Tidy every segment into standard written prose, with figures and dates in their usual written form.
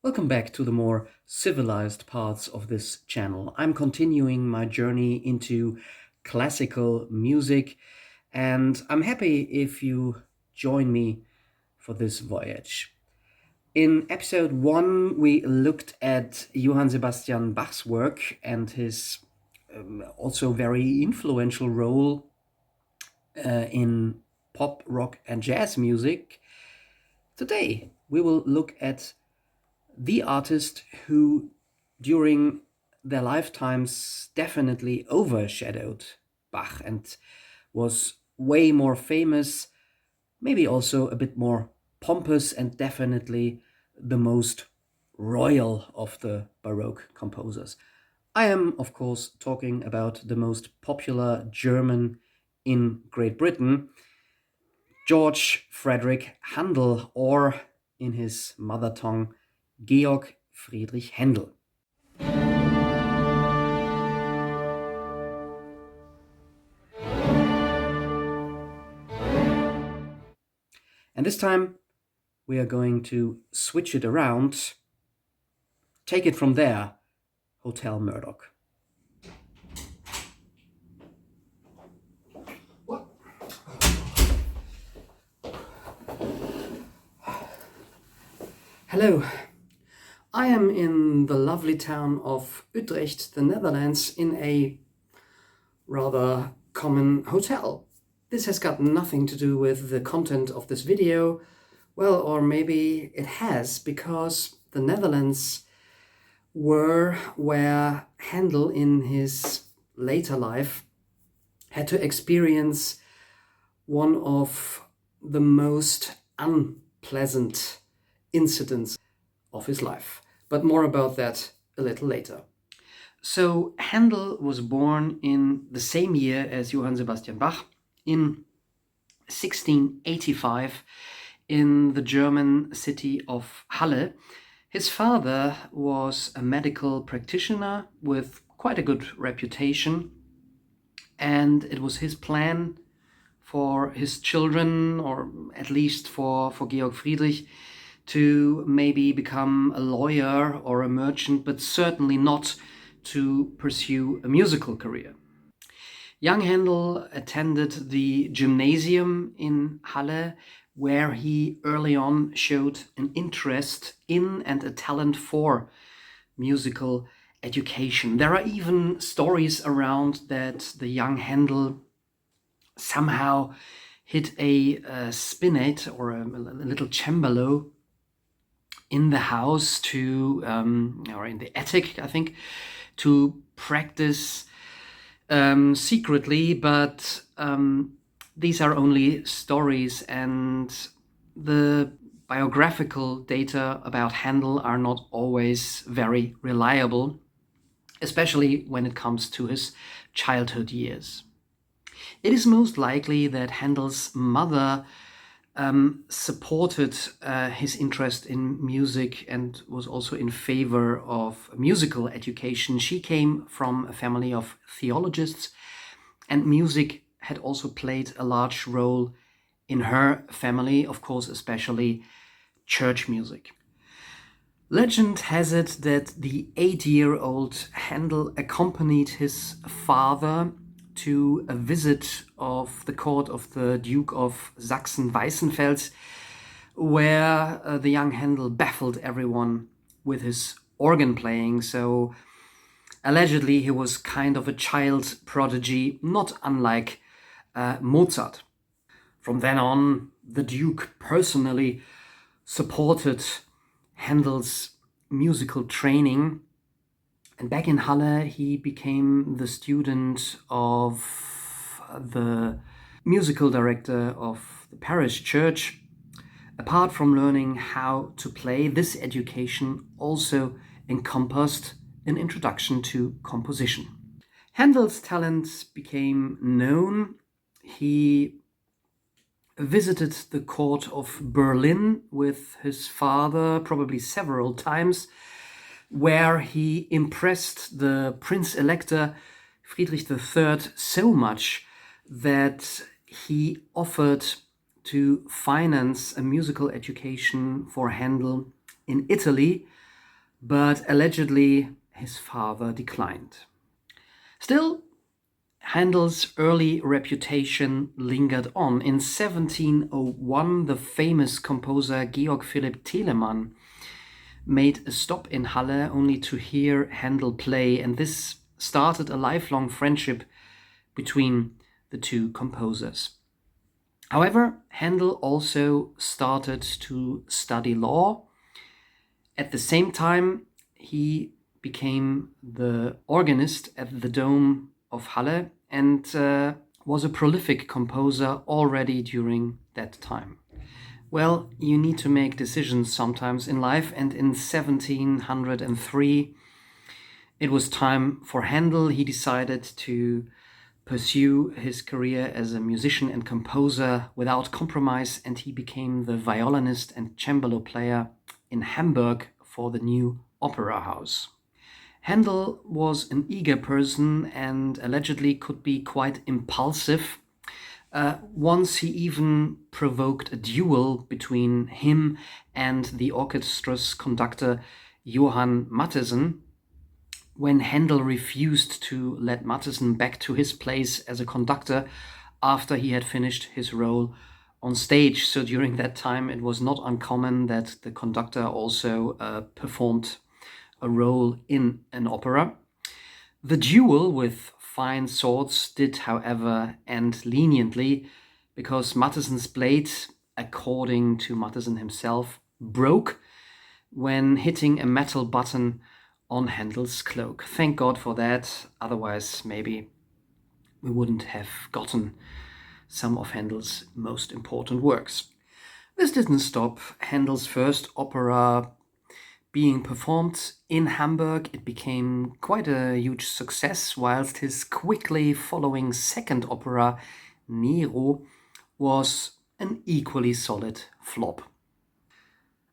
Welcome back to the more civilized parts of this channel. I'm continuing my journey into classical music, and I'm happy if you join me for this voyage. In episode 1, we looked at Johann Sebastian Bach's work and his also very influential role in pop, rock, and jazz music. Today, we will look at the artist who, during their lifetimes, definitely overshadowed Bach and was way more famous, maybe also a bit more pompous, and definitely the most royal of the Baroque composers. I am, of course, talking about the most popular German in Great Britain, George Frederick Handel, or in his mother tongue, Georg Friedrich Händel. And this time we are going to switch it around. Take it from there, Hotel Murdoch. Hello. I am in the lovely town of Utrecht, the Netherlands, in a rather common hotel. This has got nothing to do with the content of this video. Well, or maybe it has, because the Netherlands were where Handel in his later life had to experience one of the most unpleasant incidents of his life. But more about that a little later. So Handel was born in the same year as Johann Sebastian Bach, in 1685, in the German city of Halle. His father was a medical practitioner with quite a good reputation, and it was his plan for his children, or at least for Georg Friedrich, to maybe become a lawyer or a merchant, but certainly not to pursue a musical career. Young Handel attended the gymnasium in Halle, where he early on showed an interest in and a talent for musical education. There are even stories around that the young Handel somehow hit a spinet or a little cembalo in the house to, or in the attic, I think, to practice secretly, but these are only stories, and the biographical data about Handel are not always very reliable, especially when it comes to his childhood years. It is most likely that Handel's mother supported his interest in music and was also in favor of musical education. She came from a family of theologists, and music had also played a large role in her family, of course, especially church music. Legend has it that the 8-year-old Handel accompanied his father to a visit of the court of the Duke of Sachsen-Weissenfels, where the young Handel baffled everyone with his organ playing. So allegedly he was kind of a child prodigy, not unlike Mozart. From then on, the Duke personally supported Handel's musical training. And back in Halle, he became the student of the musical director of the parish church. Apart from learning how to play, this education also encompassed an introduction to composition. Handel's talents became known. He visited the court of Berlin with his father probably several times, where he impressed the Prince Elector Friedrich III so much that he offered to finance a musical education for Handel in Italy, but allegedly his father declined. Still, Handel's early reputation lingered on. In 1701, the famous composer Georg Philipp Telemann made a stop in Halle only to hear Handel play, and this started a lifelong friendship between the two composers. However, Handel also started to study law. At the same time, he became the organist at the Dome of Halle and was a prolific composer already during that time. Well, you need to make decisions sometimes in life, and in 1703 it was time for Handel. He decided to pursue his career as a musician and composer without compromise, and he became the violinist and cembalo player in Hamburg for the new opera house. Handel was an eager person and allegedly could be quite impulsive. Once he even provoked a duel between him and the orchestra's conductor Johann Mattheson, when Handel refused to let Mattheson back to his place as a conductor after he had finished his role on stage. So during that time, it was not uncommon that the conductor also performed a role in an opera. The duel with fine swords did, however, end leniently, because Mattheson's blade, according to Mattheson himself, broke when hitting a metal button on Handel's cloak. Thank God for that, otherwise maybe we wouldn't have gotten some of Handel's most important works. This didn't stop Handel's first opera being performed in Hamburg. It became quite a huge success, whilst his quickly following second opera, Nero, was an equally solid flop.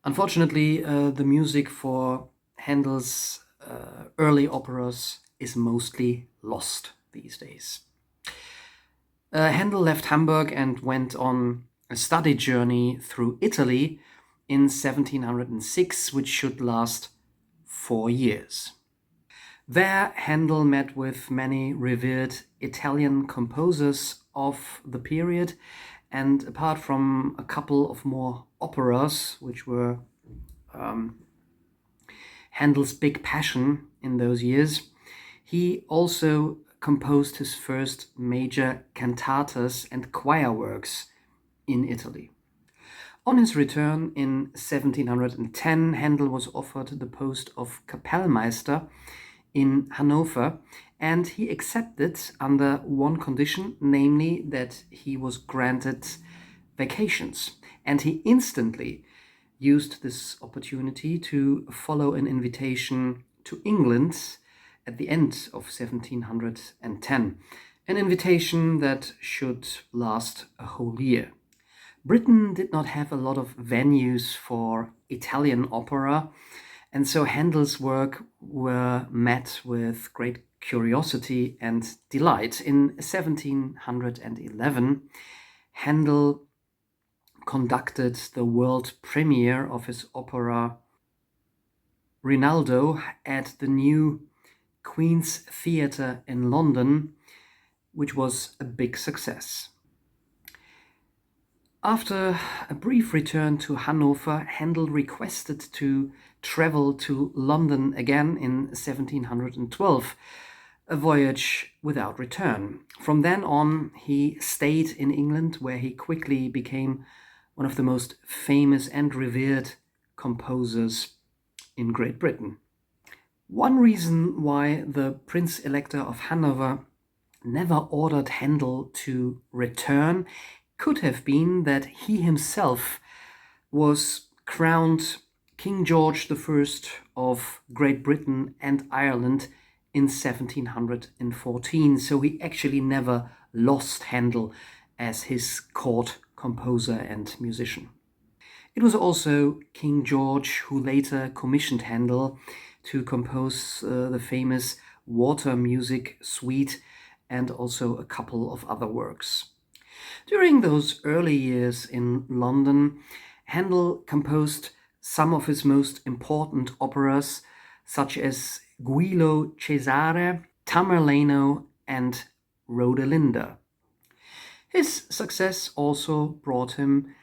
Unfortunately, the music for Handel's early operas is mostly lost these days. Handel left Hamburg and went on a study journey through Italy in 1706, which should last 4 years. There, Handel met with many revered Italian composers of the period, and apart from a couple of more operas, which were Handel's big passion in those years, he also composed his first major cantatas and choir works in Italy. On his return in 1710, Handel was offered the post of Kapellmeister in Hanover, and he accepted under one condition, namely that he was granted vacations. And he instantly used this opportunity to follow an invitation to England at the end of 1710, an invitation that should last a whole year. Britain did not have a lot of venues for Italian opera, and so Handel's work were met with great curiosity and delight. In 1711, Handel conducted the world premiere of his opera Rinaldo at the new Queen's Theatre in London, which was a big success. After a brief return to Hanover, Handel requested to travel to London again in 1712, a voyage without return. From then on, he stayed in England, where he quickly became one of the most famous and revered composers in Great Britain. One reason why the Prince Elector of Hanover never ordered Handel to return could have been that he himself was crowned King George I of Great Britain and Ireland in 1714, so he actually never lost Handel as his court composer and musician. It was also King George who later commissioned Handel to compose the famous Water Music Suite and also a couple of other works. During those early years in London, Handel composed some of his most important operas, such as Guilo Cesare, Tamerlano, and Rodelinda. His success also brought him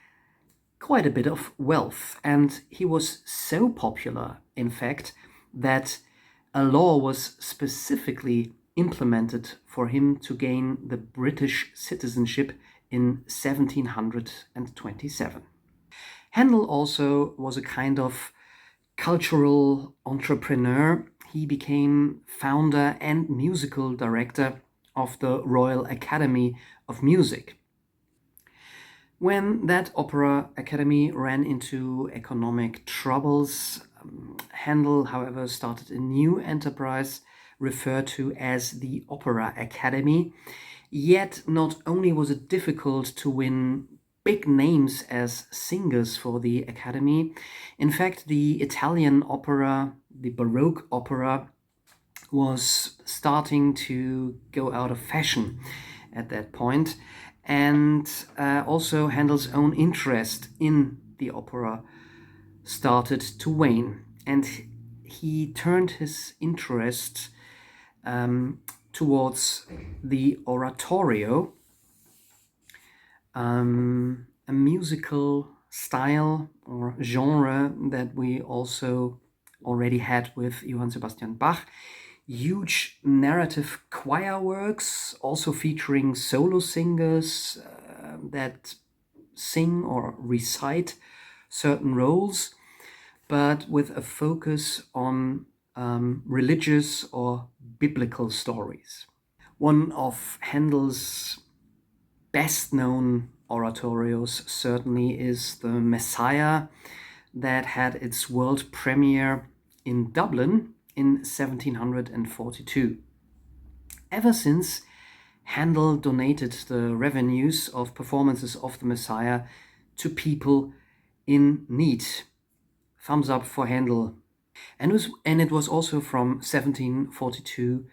quite a bit of wealth, and he was so popular, in fact, that a law was specifically implemented for him to gain the British citizenship in 1727. Handel also was a kind of cultural entrepreneur. He became founder and musical director of the Royal Academy of Music. When that opera academy ran into economic troubles, Handel, however, started a new enterprise referred to as the Opera Academy. Yet not only was it difficult to win big names as singers for the Academy, in fact, the Italian opera, the Baroque opera, was starting to go out of fashion at that point. And also Handel's own interest in the opera started to wane. And he turned his interest towards the oratorio, a musical style or genre that we also already had with Johann Sebastian Bach. Huge narrative choir works, also featuring solo singers that sing or recite certain roles, but with a focus on religious or biblical stories. One of Handel's best-known oratorios certainly is the Messiah, that had its world premiere in Dublin in 1742. Ever since, Handel donated the revenues of performances of the Messiah to people in need. Thumbs up for Handel. And it was also from 1742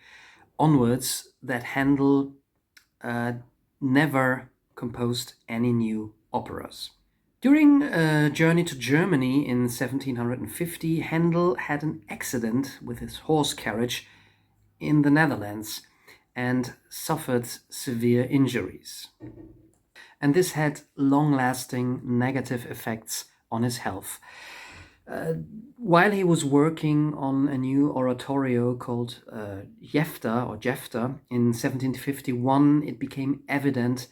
onwards that Handel never composed any new operas. During a journey to Germany in 1750, Handel had an accident with his horse carriage in the Netherlands and suffered severe injuries. And this had long-lasting negative effects on his health. While he was working on a new oratorio called Jefter in 1751, it became evident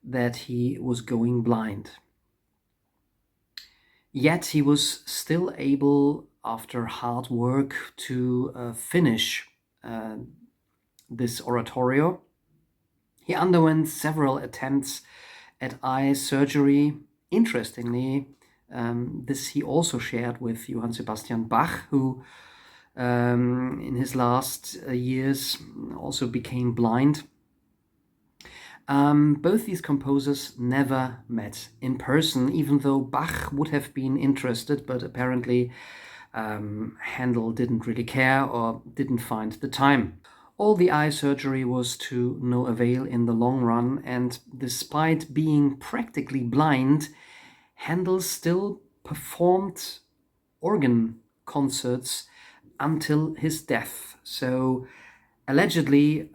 that he was going blind. Yet he was still able, after hard work, to finish this oratorio. He underwent several attempts at eye surgery. Interestingly, this he also shared with Johann Sebastian Bach, who in his last years also became blind. Both these composers never met in person, even though Bach would have been interested, but apparently Handel didn't really care or didn't find the time. All the eye surgery was to no avail in the long run, and despite being practically blind, Handel still performed organ concerts until his death. So allegedly,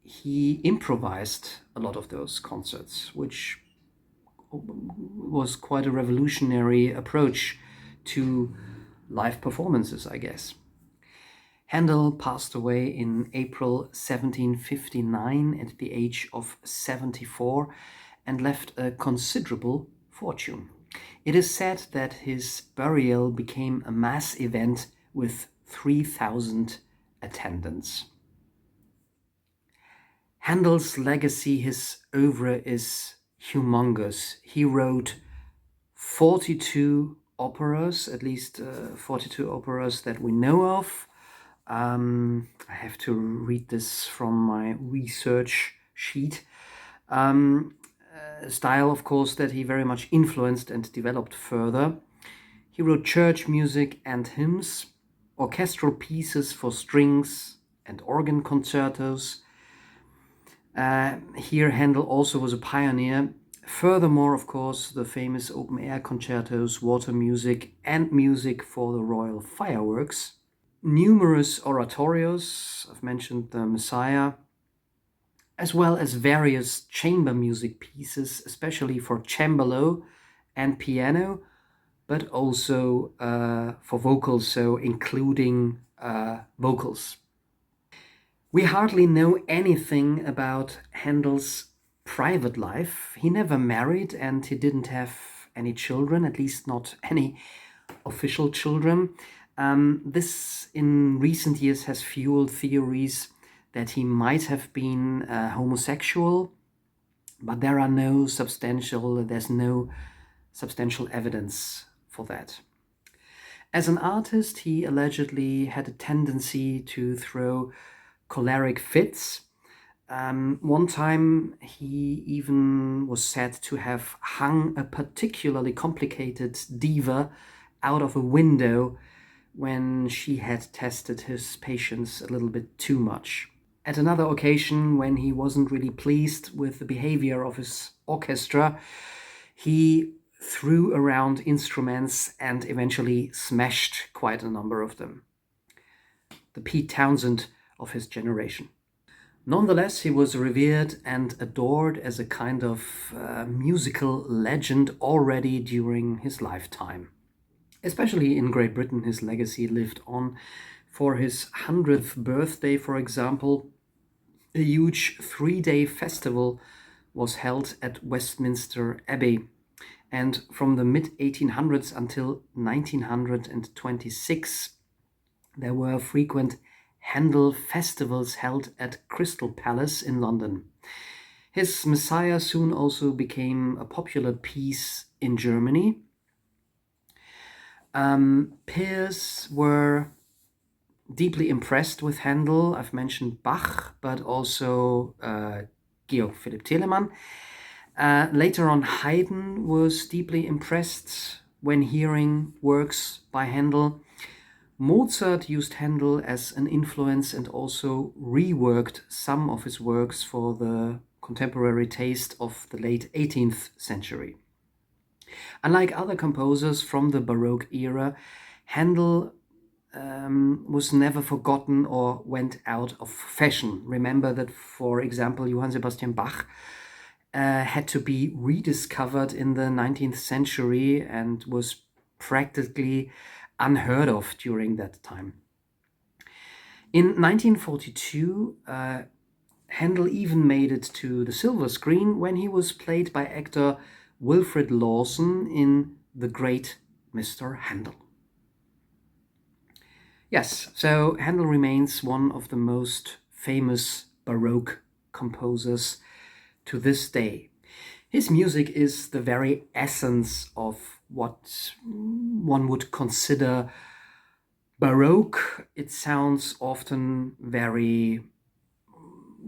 he improvised a lot of those concerts, which was quite a revolutionary approach to live performances, I guess. Handel passed away in April 1759 at the age of 74 and left a considerable fortune. It is said that his burial became a mass event with 3,000 attendants. Handel's legacy, his oeuvre, is humongous. He wrote 42 operas, at least 42 operas that we know of. I have to read this from my research sheet. Style, of course, that he very much influenced and developed further. He wrote church music and hymns, orchestral pieces for strings and organ concertos. Here Handel also was a pioneer. Furthermore, of course, the famous open-air concertos, water music, and music for the royal fireworks. numerous oratorios, I've mentioned the Messiah, as well as various chamber music pieces, especially for cembalo and piano, but also for vocals, so including vocals. We hardly know anything about Handel's private life. He never married and he didn't have any children, at least not any official children. This in recent years has fueled theories that he might have been homosexual, but there's no substantial evidence for that. As an artist, he allegedly had a tendency to throw choleric fits. One time he even was said to have hung a particularly complicated diva out of a window when she had tested his patience a little bit too much. At another occasion, when he wasn't really pleased with the behavior of his orchestra, he threw around instruments and eventually smashed quite a number of them. The Pete Townsend of his generation. Nonetheless, he was revered and adored as a kind of musical legend already during his lifetime. Especially in Great Britain, his legacy lived on. For his 100th birthday, for example, a huge 3-day festival was held at Westminster Abbey. And from the mid-1800s until 1926, there were frequent Handel festivals held at Crystal Palace in London. His Messiah soon also became a popular piece in Germany. Peers were deeply impressed with Handel. I've mentioned Bach, but also Georg Philipp Telemann. Later on, Haydn was deeply impressed when hearing works by Handel. Mozart used Handel as an influence and also reworked some of his works for the contemporary taste of the late 18th century. Unlike other composers from the Baroque era, Handel was never forgotten or went out of fashion. Remember that, for example, Johann Sebastian Bach had to be rediscovered in the 19th century and was practically unheard of during that time. In 1942, Handel even made it to the silver screen when he was played by actor Wilfrid Lawson in The Great Mr. Handel. Yes, so Handel remains one of the most famous Baroque composers to this day. His music is the very essence of what one would consider Baroque. It sounds often very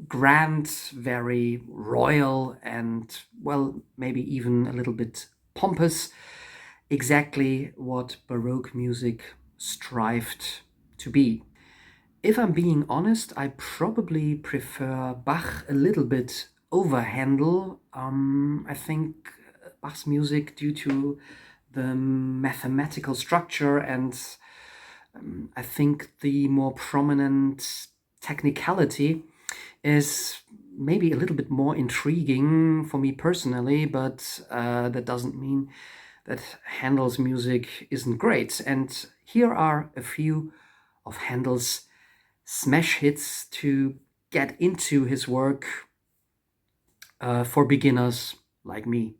grand, very royal, and, well, maybe even a little bit pompous. Exactly what Baroque music strived to be. If I'm being honest, I probably prefer Bach a little bit over Handel. I think Bach's music, due to the mathematical structure and I think the more prominent technicality, is maybe a little bit more intriguing for me personally, but that doesn't mean that Handel's music isn't great. And here are a few of Handel's smash hits to get into his work for beginners like me.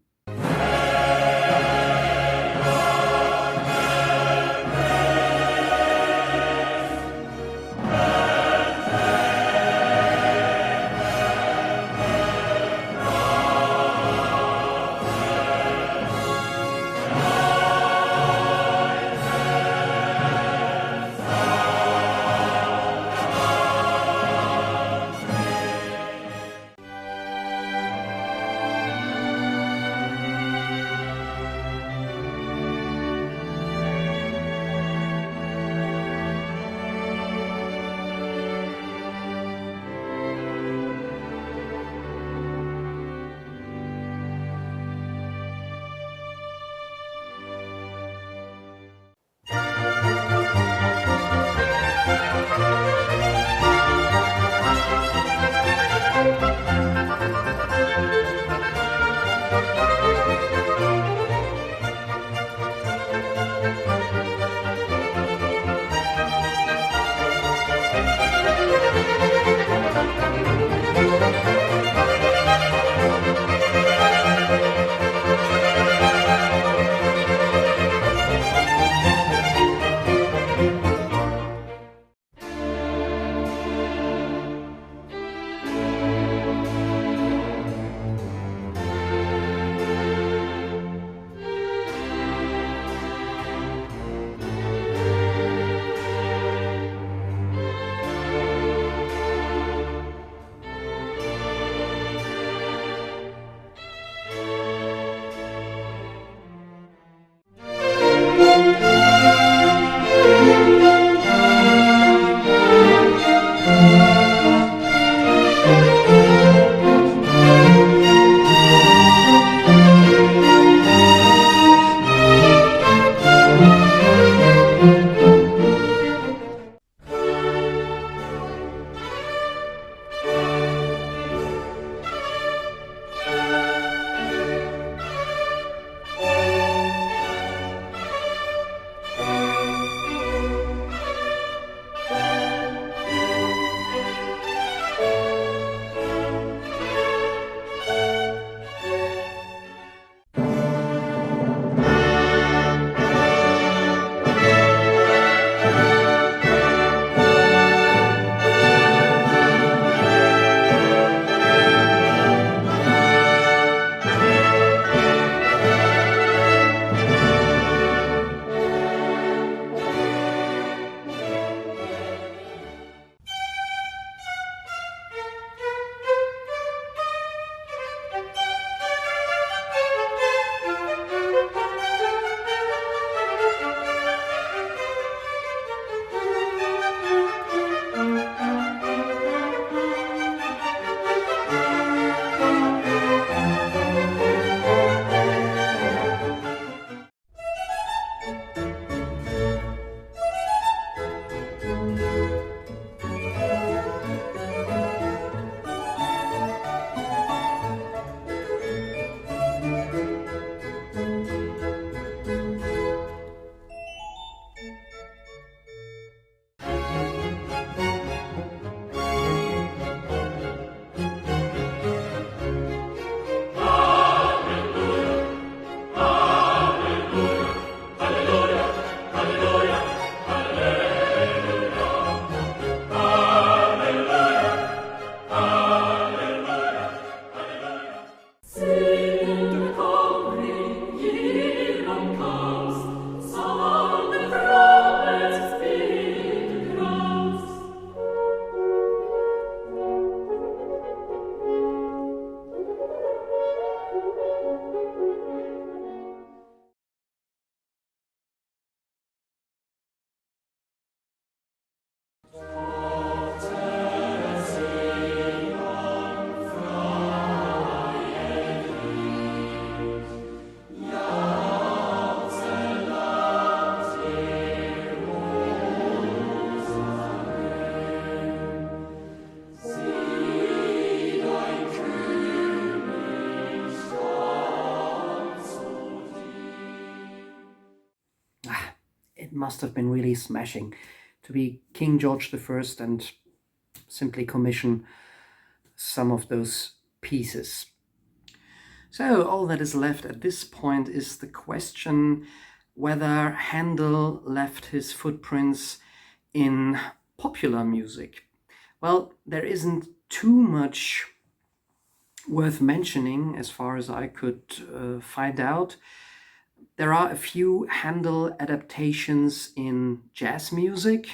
must have been really smashing to be King George I and simply commission some of those pieces. So all that is left at this point is the question whether Handel left his footprints in popular music. Well, there isn't too much worth mentioning as far as I could find out. There are a few Handel adaptations in jazz music.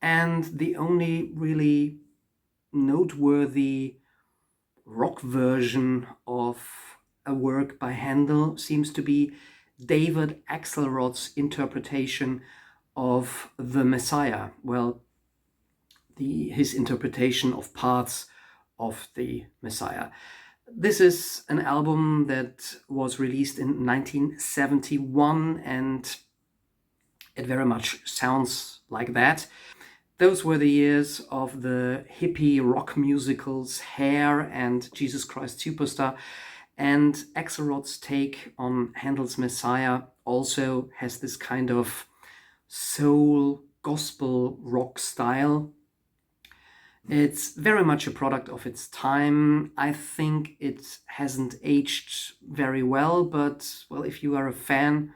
And the only really noteworthy rock version of a work by Handel seems to be David Axelrod's interpretation of The Messiah. Well, his interpretation of parts of The Messiah. This is an album that was released in 1971 and it very much sounds like that. Those were the years of the hippie rock musicals Hair and Jesus Christ Superstar, and Axelrod's take on Handel's Messiah also has this kind of soul gospel rock style. It's very much a product of its time. I think it hasn't aged very well, but well, if you are a fan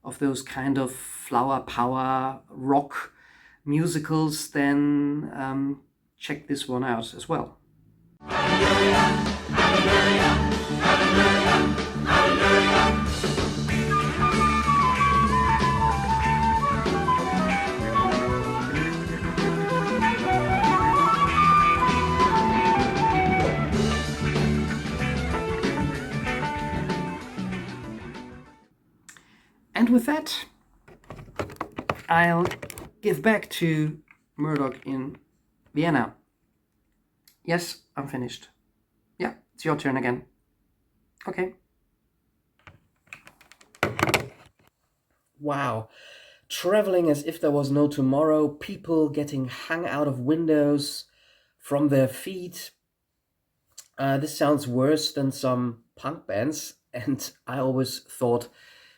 of those kind of flower power rock musicals, then check this one out as well. Hallelujah, hallelujah, hallelujah, hallelujah. And with that, I'll give back to Murdoch in Vienna. Yes, I'm finished. Yeah, it's your turn again. Okay. Wow. Traveling as if there was no tomorrow, people getting hung out of windows from their feet. This sounds worse than some punk bands, and I always thought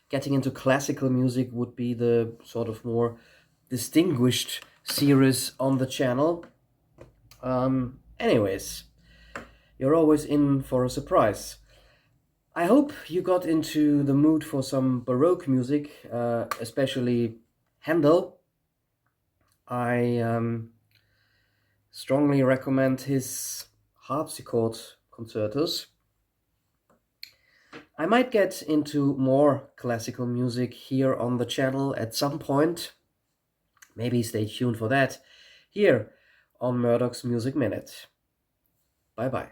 getting into classical music would be the sort of more distinguished series on the channel. Anyways, you're always in for a surprise. I hope you got into the mood for some Baroque music, especially Handel. I strongly recommend his harpsichord concertos. I might get into more classical music here on the channel at some point. Maybe stay tuned for that here on Murdoch's Music Minute. Bye bye.